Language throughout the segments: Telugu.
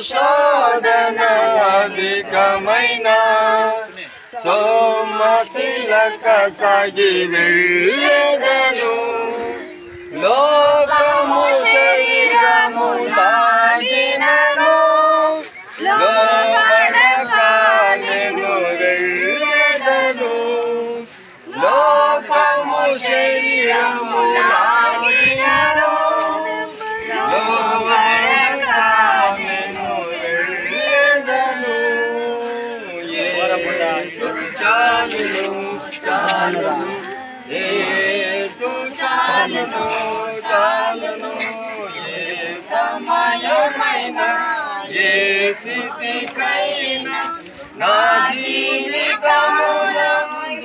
శోధన అధికమైన సోమశిలక సాగి వెళ్ళెదను. లోకము శరీరము లాగినను లోబడక నేను వెళ్ళెదను. లోకము శరీరము లాగినను లోబడక నేను వెళ్ళెదను. యేసు చాలును చాలును యేసు చాలును చాలును ఏ సమయమైనా ఏ స్థితికైనా నా జీవితములో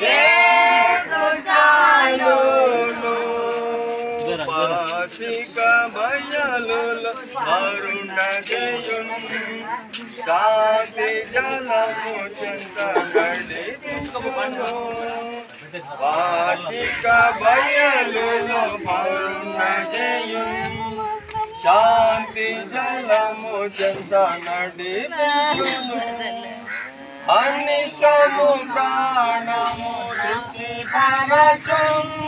యేసు చాలును. పాచిక బయలులో అరుణజయును శాంతి జలము చెంత నడిపించును. పాచిక బయలులో అరుణజయును శాంతి జలము చెంత నడిపించును. అనిశము ప్రాణము తృప్తి పరచును.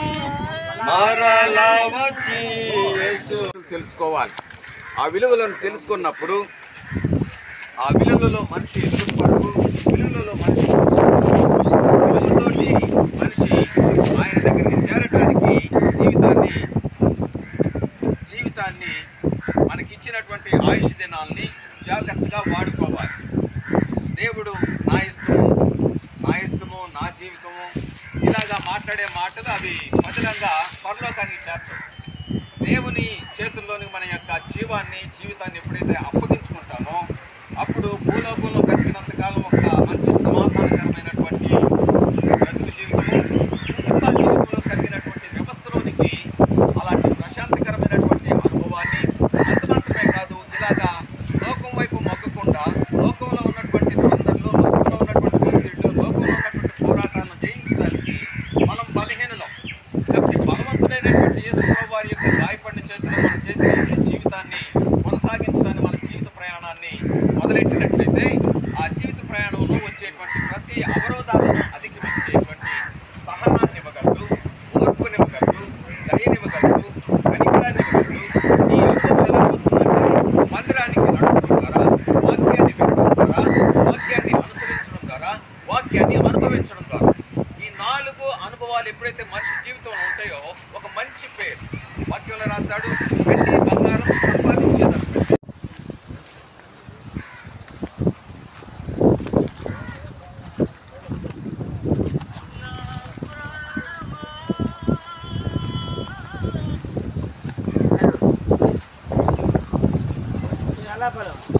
మరల వచ్చి యేసు తెలుసుకోవాలి. ఆ విలువలను తెలుసుకున్నప్పుడు ఆ విలువలలో మనిషి ఎదుగుపడుతూ విలువలలో విలువతోటి మనిషి ఆయన దగ్గరికి చేరటానికి జీవితాన్ని మనకిచ్చినటువంటి ఆయుష్ దినాల్ని జాగ్రత్తగా వాడుకోవాలి. దేవుడు నా ఇష్టము నా జీవితము ఇలాగా మాట్లాడే మాటలు అవి మధురంగా పరలోకానికి చేర్చవు. దేవుని చేతుల్లోని మన యొక్క జీవితాన్ని ఎప్పుడైతే అప్పగించుకుంటామో అప్పుడు భూలోకంలో గడిపినంతకాలం ఒక మంచి సమాధానకరమైనటువంటి బ్రతుకు జీవితము, ఇంకా జీవితంలో కలిగినటువంటి వ్యవస్థలోనికి అలాంటి ప్రశాంతకరమైనటువంటి అనుభవాన్ని అంతమాత్రమే కాదు, ఇలాగా లోకం వైపు మొగ్గకుండా లోకంలో ఉన్నటువంటి అందరిలో లోకంలో ఉన్నటువంటి పరిస్థితుల్లో లోకంలో ఉన్నటువంటి పోరాటాలను జయించడానికి మనం బలహీనలం. కాబట్టి బలవంతుడైనటువంటి యేసు వారి యొక్క గాయపడిన చేతిలో మన చేతి జీవితాన్ని కొనసాగించడానికి మన జీవిత ప్రయాణాన్ని మొదలెట్టినట్లయితే ఆ జీవిత ప్రయాణంలో వచ్చేటువంటి ప్రతి అవరోధాలను అధిగమించేటువంటి సహనాన్ని ఇవ్వగలరు, ఓర్పునివ్వగలరు, దయనివ్వగలరు, కనికరాన్ని ఇవ్వగలరు. ఈ యుద్ధంలో వస్తున్నట్టు మందిరానికి నడపడం ద్వారా, వాక్యాన్ని వినడం ద్వారా, వాక్యాన్ని అనుసరించడం ద్వారా, వాక్యాన్ని అనుభవించడం ద్వారా ఈ 4 అనుభవాలు ఎప్పుడైతే మనిషి జీవితంలో ఉంటాయో ఒక మంచి పేరు వాక్యంలో రాస్తాడు. వెండి బంగారం సంపాదించేదాన్ని ఎలా పడవు